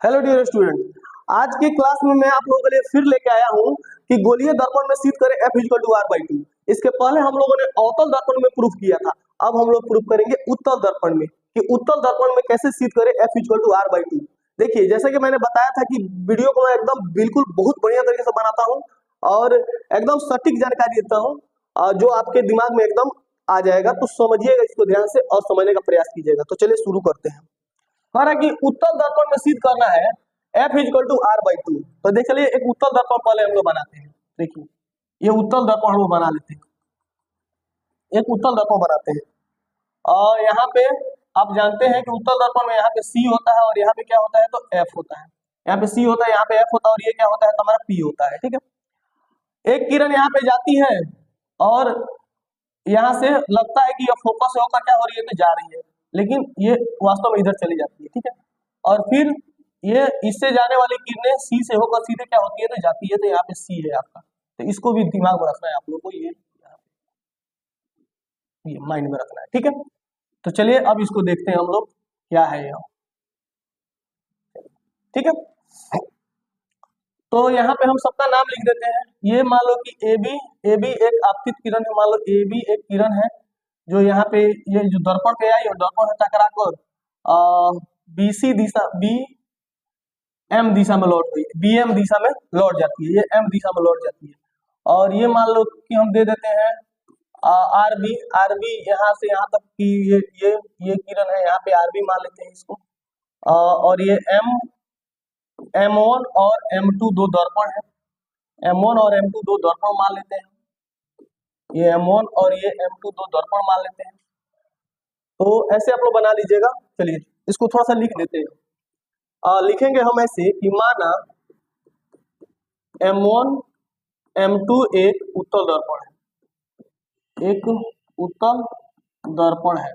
Hello dear student, आज की class में मैं आप लोगों के लिए फिर लेके आया हूं कि गोलीय दर्पण में शीत करें F इक्वल टू R/2। इसके पहले हम लोगों ने अवतल दर्पण में प्रूफ किया था। अब हम लोग प्रूफ करेंगे उत्तल दर्पण में कि उत्तल दर्पण में कैसे शीत करें F इक्वल टू R/2। देखिए, जैसे कि मैंने बताया था कि वीडियो को मैं एकदम बिल्कुल बहुत बढ़िया तरीके से बनाता हूँ और एकदम सटीक जानकारी देता हूँ, जो आपके दिमाग में एकदम आ जाएगा। तो समझिएगा इसको ध्यान से और समझने का प्रयास कीजिएगा। तो चलिए शुरू करते हैं। हमारा कि उत्तल दर्पण में शीत करना है F इक्वल टू R/2। तो देख चलिए, एक उत्तल दर्पण पहले हम लोग बनाते हैं। देखिए, ये उत्तल दर्पण हम लोग बना लेते हैं। एक उत्तल दर्पण बनाते हैं और यहाँ पे आप जानते हैं कि उत्तल दर्पण में यहाँ पे C होता है और यहाँ पे क्या होता है, तो F होता है। यहाँ पे C होता है, यहाँ पे F होता है और ये क्या होता है, तो हमारा P होता है। ठीक है, एक किरण यहाँ पे जाती है और यहाँ से लगता है कि यह फोकस से होकर क्या हो रही है, तो जा रही है, लेकिन ये वास्तव में इधर चली जाती है। ठीक है, और फिर ये इससे जाने वाली किरणें सी से होकर सीधे क्या होती है, तो जाती है। तो यहाँ पे सी है आपका, तो इसको भी दिमाग में रखना है आप लोग को, ये माइंड में रखना है। ठीक है, तो चलिए अब इसको देखते हैं हम लोग क्या है यहाँ। ठीक है, तो यहाँ पे हम सबका नाम लिख देते हैं। ये मान लो कि ए बी एक आपतित किरण है। मान लो ए बी एक किरण है जो यहाँ पे ये जो दर्पण पे आई और दर्पण से टकरा कर बीसी दिशा बी एम दिशा में लौट गई, बी एम दिशा में लौट जाती है, ये एम दिशा में लौट जाती है। और ये मान लो कि हम दे देते हैं आर बी यहाँ से यहाँ तक की ये किरण है, यहाँ पे आर बी मान लेते हैं इसको। और ये M1 और M2 दो दर्पण है। M1 और M2 दो दर्पण मान लेते हैं। ये M1 और ये M2 दो दर्पण मान लेते हैं। तो ऐसे आप लोग बना लीजिएगा। चलिए इसको थोड़ा सा लिख देते हैं। लिखेंगे हम ऐसे कि माना M1 M2 एक उत्तल दर्पण है, एक उत्तल दर्पण है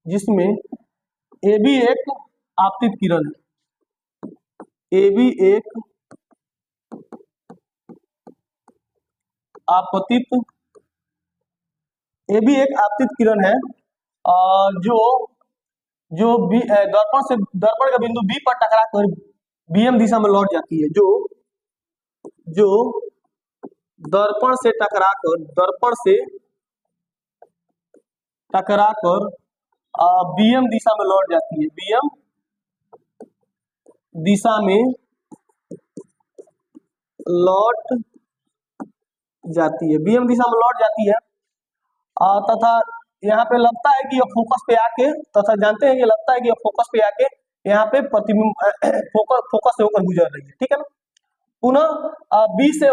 जिसमें ए बी एक आपतित किरण है। ए बी एक आपतित ए बी एक आपतित किरण है जो जो दर्पण का बिंदु बी पर टकरा कर बीएम दिशा में लौट जाती है। जो दर्पण से टकराकर बीएम दिशा में लौट जाती है, बीएम दिशा में लौट जाती है, बीएम दिशा में लौट जाती है। तथा यहाँ पे लगता है कि यह फोकस पे आके, तथा जानते हैं कि लगता है कि यह फोकस पे आके यहाँ पे प्रतिबिंब फोकस से होकर गुजर रही है। ठीक है ना, पुनः बी से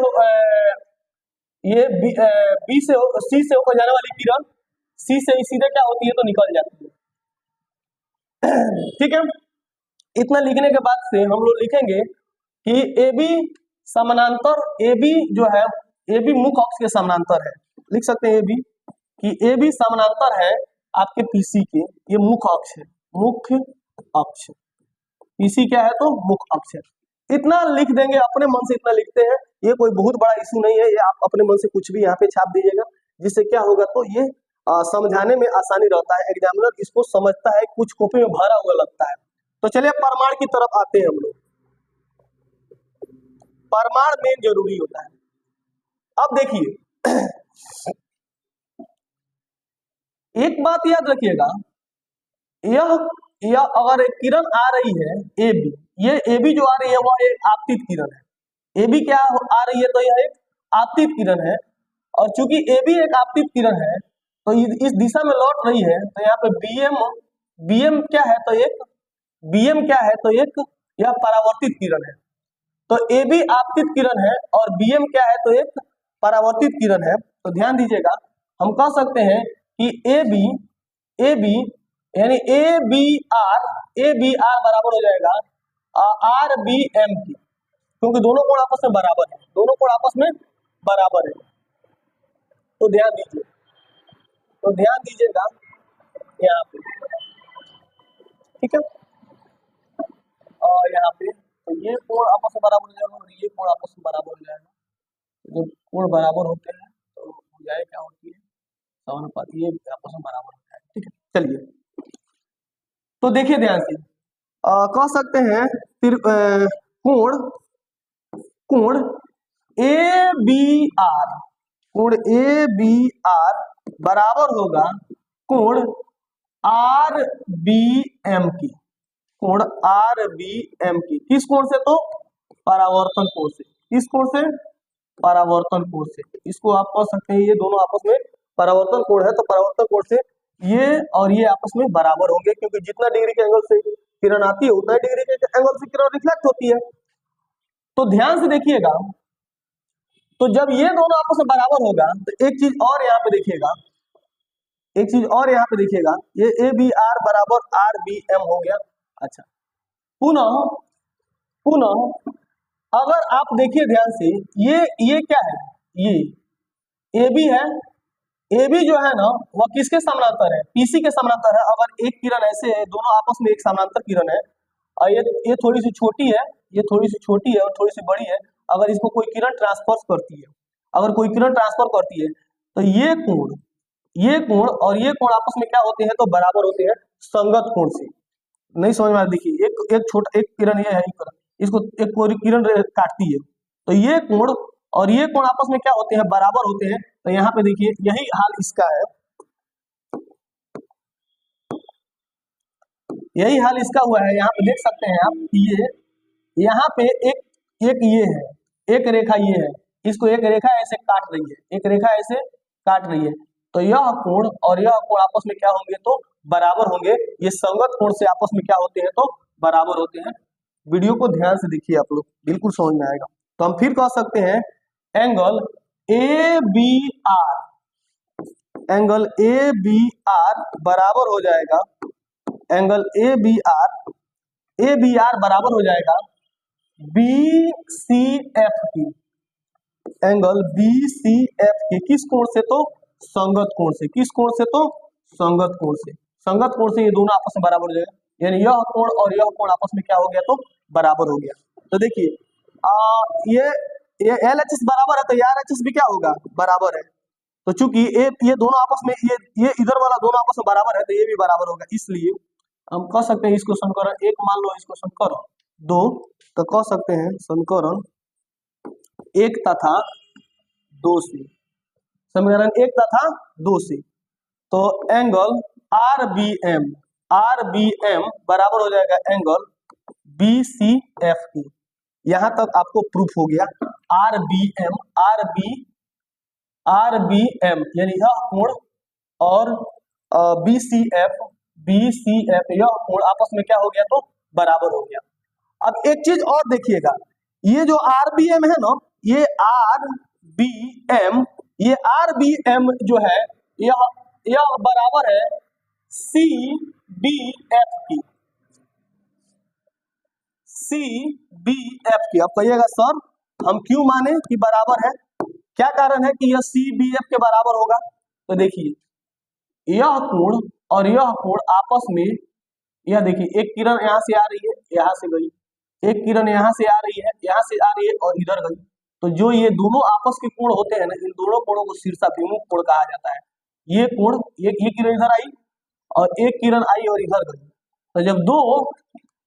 ये बी से सी से होकर जाने वाली किरण सी से सीधे क्या होती है, तो निकल जाती है। ठीक है, इतना लिखने के बाद से हम लोग लिखेंगे कि ए बी समानांतर, ए बी जो है, ए बी मुख्य अक्ष के समानांतर है। लिख सकते हैं ए बी कि ए बी समानांतर है आपके पीसी के, ये मुख्य अक्ष है, मुख्य अक्ष। पीसी क्या है, तो मुख्य अक्ष है। इतना लिख देंगे, अपने मन से इतना लिखते हैं, ये कोई बहुत बड़ा इशू नहीं है। ये आप अपने मन से कुछ भी यहाँ पे छाप दीजिएगा, जिससे क्या होगा, तो ये समझाने में आसानी रहता है। एग्जामिनर इसको समझता है, कुछ कॉपी में भरा हुआ लगता है। तो चलिए परमाणु की तरफ आते हैं हम लोग। परमाणु में जरूरी होता है। अब देखिए, एक बात याद रखिएगा, यह अगर एक किरण आ रही है ए बी, ये ए बी जो आ रही है वह एक आपतित किरण है। ए बी क्या आ रही है, तो यह एक आपतित किरण है। और चूंकि ए बी एक आपतित किरण है, तो इस दिशा में लौट रही है, तो यहाँ पे बीएम क्या है, तो एक यह परावर्तित किरण है। तो ए बी आपतित किरण है और बीएम क्या है, तो एक परावर्तित किरण है। तो ध्यान दीजिएगा, हम कह सकते हैं कि ए बी यानी ए बी आर बराबर हो जाएगा आर बी एम की, क्योंकि दोनों कोण आपस में बराबर है, दोनों कोण आपस में बराबर है। तो ध्यान दीजिएगा यहाँ पे। ठीक है, और यहाँ पे तो ये कोण आपस में बराबर हो जाएगा और ये कोण आपस में बराबर हो जाएगा। जब कोण बराबर होते हैं तो भुजाएं क्या होती है, समानुपाती, ये आपस में बराबर होता है। ठीक है, चलिए तो देखिए ध्यान से कह सकते हैं फिर कोण कोण ए बी आर, कोण ए बी आर बराबर होगा कोण आर बी एम की, कोण आर बी एम की। किस कोण से? तो परावर्तन कोण से। किस कोण से? परावर्तन कोण से। इसको आप कह सकते हैं ये दोनों आपस में परावर्तन कोण है, तो परावर्तन कोण से ये और ये आपस में बराबर होंगे, क्योंकि जितना डिग्री के एंगल से किरण आती है उतना डिग्री के एंगल से किरण रिफ्लेक्ट होती है। तो ध्यान से देखिएगा, तो जब ये दोनों आपस में बराबर होगा तो एक चीज और यहाँ पे देखिएगा, एक चीज और यहाँ पे देखिएगा, ये ए बी आर बराबर आर बी एम हो गया। अच्छा, पुनः पुनः अगर आप देखिए ध्यान से, ये क्या है? ये ए बी है। ए बी जो है ना वह किसके समानांतर है? पीसी के समानांतर है। अगर एक किरण ऐसे है, दोनों आपस में एक समानांतर किरण है, और ये थोड़ी सी छोटी है, ये थोड़ी सी छोटी है और थोड़ी सी बड़ी है, अगर इसको कोई किरण ट्रांसफर करती है, अगर कोई किरण ट्रांसफर करती है, तो ये कोण और ये कोण आपस में क्या होते हैं? तो बराबर होते हैं संगत कोण से। नहीं समझ में आ? देखिए एक किरण ये है, इसको एक कोई किरण काटती है, तो ये कोण और ये कोण आपस में क्या होते हैं? बराबर होते हैं। तो यहाँ पे देखिए यही हाल इसका है, यही हाल इसका हुआ है। यहाँ पे देख सकते हैं आप, ये यहाँ पे एक ये है, एक रेखा ये है, इसको एक रेखा ऐसे काट रही है, एक रेखा ऐसे काट रही है, तो यह कोण और यह कोण आपस में क्या होंगे? तो बराबर होंगे। ये संगत कोण से आपस में क्या होते हैं? तो बराबर होते हैं। वीडियो को ध्यान से देखिए आप लोग, बिल्कुल समझ में आएगा। तो हम फिर कह सकते हैं angle A B R, angle A B R बराबर हो जाएगा, एंगल ए बी आर बराबर हो जाएगा बी सी एफ की, एंगल बी सी एफ के। किस कोण से? तो संगत कोण से। किस कोण से? तो संगत कोण से। संगत कोण से ये दोनों आपस में बराबर हो जाएगा, यानी यह कोण और यह कोण आपस में क्या हो गया? तो बराबर हो गया। तो देखिए ये एल एच एस बराबर है, तो आर एच एस भी क्या होगा? बराबर है। तो चूंकि ये दोनों आपस में ये इधर वाला दोनों आपस में बराबर है, तो ये भी बराबर होगा। इसलिए हम कह सकते हैं इसको समीकरण एक मान लो, इसको समीकरण दो, तो कह सकते हैं समीकरण एक तथा दो से, समीकरण एक तथा दो से, तो एंगल आर बी एम बराबर हो जाएगा एंगल बी सी एफ की। यहां तक आपको प्रूफ हो गया। आर बी एम यानी यह कोण और बी सी एफ यह कोण आपस में क्या हो गया? तो बराबर हो गया। अब एक चीज और देखिएगा, ये जो आर बी एम है ना, ये आर बी एम जो है, यह बराबर है सी बी एफ की, अब कहिएगा सर हम क्यों माने कि बराबर है? क्या कारण है कि यह सी बी एफ के बराबर होगा? तो देखिए यह कोण और यह कोण आपस में, यह देखिए एक किरण यहाँ से आ रही है, यहाँ से गई, एक किरण यहाँ से आ रही है, यहाँ से आ रही है और इधर गई, तो जो ये दोनों आपस के कोण होते हैं ना, इन दोनों कोणों को शीर्षाभिमुख कोण कहा जाता है। ये कोण, ये किरण इधर आई और एक किरण आई और इधर गई, तो जब दो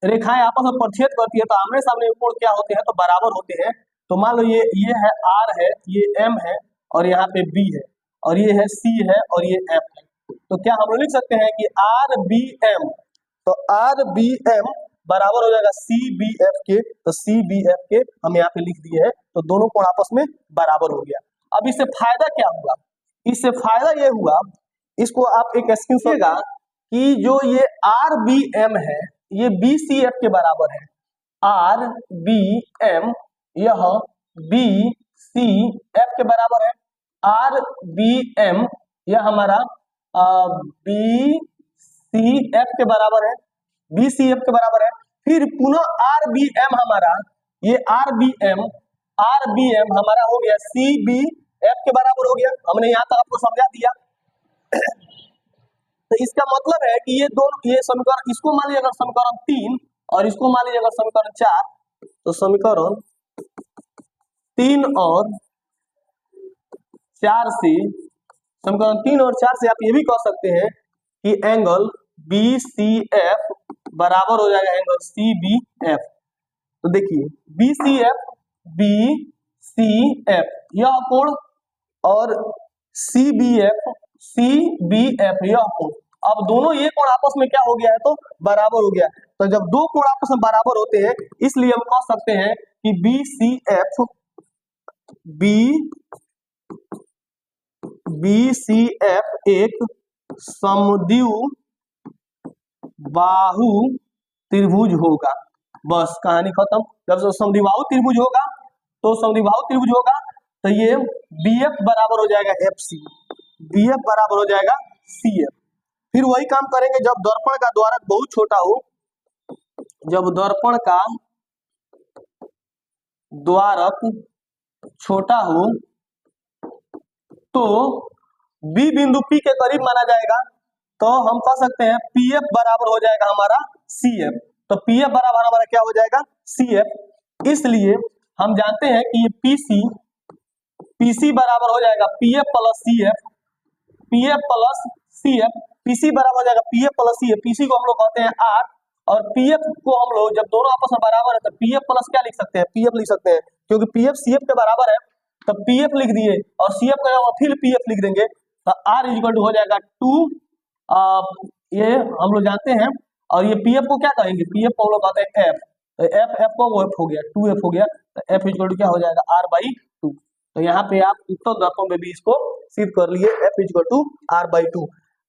रेखाएं आपस में प्रतिच्छेद करती है तो आमने सामने कोण क्या होते हैं? तो बराबर होते हैं। तो मान लो ये है आर है, ये एम है और यहाँ पे बी है, और ये है सी है और ये एफ है, तो क्या हम लोग लिख सकते हैं कि आर बी एम, तो आर बी एम बराबर हो जाएगा सी बी एफ के, तो सी बी एफ के हम यहाँ पे लिख दिए हैं, तो दोनों कोण आपस में बराबर हो गया। अब इससे फायदा क्या हुआ? इससे फायदा ये हुआ, इसको आप एक स्क्रीन लीजिएगा कि जो ये आर बी एम है ये बी सी एफ के बराबर है। आर बी एम यह बी सी एफ के बराबर है। आर बी एम यह हमारा बी सी एफ के बराबर है, बी सी एफ के बराबर है। फिर पुनः आर बी एम हमारा, ये आर बी एम हमारा हो गया सी बी एफ के बराबर हो गया। हमने यहाँ तक आपको समझा दिया। तो इसका मतलब है कि ये दोनों, ये समीकरण, इसको मान लीजिए अगर समीकरण 3 और इसको मान लीजिए अगर समीकरण 4, तो समीकरण 3 और 4 से, समीकरण 3 और 4 से आप ये भी कह सकते हैं कि एंगल बी सी एफ बराबर हो जाएगा एंगल सी बी एफ। तो देखिए बी सी एफ यह कोण और सी बी एफ यह कोण, अब दोनों ये कोण आपस में क्या हो गया है, तो बराबर हो गया। तो जब दो कोण आपस में बराबर होते हैं इसलिए हम कह सकते हैं कि बी सी एफ एक समद्विबाहु त्रिभुज होगा। बस कहानी खत्म। जब समद्विबाहु त्रिभुज होगा तो ये बी एफ बराबर हो जाएगा एफ सी, बी एफ बराबर हो जाएगा सी एफ। फिर वही काम करेंगे जब दर्पण का द्वारक बहुत छोटा हो, जब दर्पण का द्वारक छोटा हो तो बी बिंदु P के करीब माना जाएगा, तो हम कह सकते हैं पी एफ बराबर हो जाएगा हमारा सी एफ। तो पी एफ बराबर हमारा क्या हो जाएगा, सी एफ। इसलिए हम जानते हैं कि ये पीसी बराबर हो जाएगा P F plus C F, PC बराबर हो जाएगा P F plus C F. PC को हम लोग कहते हैं आर, और पीएफ को हम लोग जब दोनों आपस में बराबर है तो पीएफ प्लस क्या लिख सकते हैं, पीएफ लिख सकते हैं, क्योंकि पीएफ सीएफ के बराबर है। तो पीएफ लिख दिए और सीएफ का फिर पीएफ लिख देंगे, तो आर इक्वल टू हो जाएगा 2, ये हम लोग जानते हैं। और ये पीएफ को क्या कहेंगे, पीएफ को हम लोग कहते हैं एफ, तो एफ को वो एफ हो गया, 2f हो गया, तो एफ इक्वल टू क्या हो जाएगा r/2। तो यहाँ पे आप उत्तर दर्पण में भी इसको सिद्ध कर लिए, एफ इक्वल टू r/2।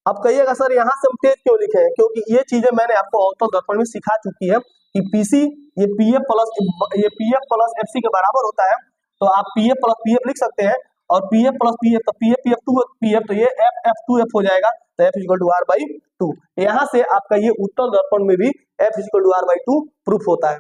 अब कहिएगा सर यहाँ से हम तेज क्यों लिखे हैं, क्योंकि ये चीजें मैंने आपको अवतल दर्पण में सिखा चुकी है कि पीसी ये पीएफ प्लस एफसी के बराबर होता है, तो आप पीएफ प्लस पीएफ लिख सकते हैं, और पीएफ प्लस पीएफ तो पीएफ तो ये एफ हो जाएगा, तो एफ इक्वल टू r/2। यहाँ से आपका ये उत्तर दर्पण में भी F equal to r/2 proof होता है।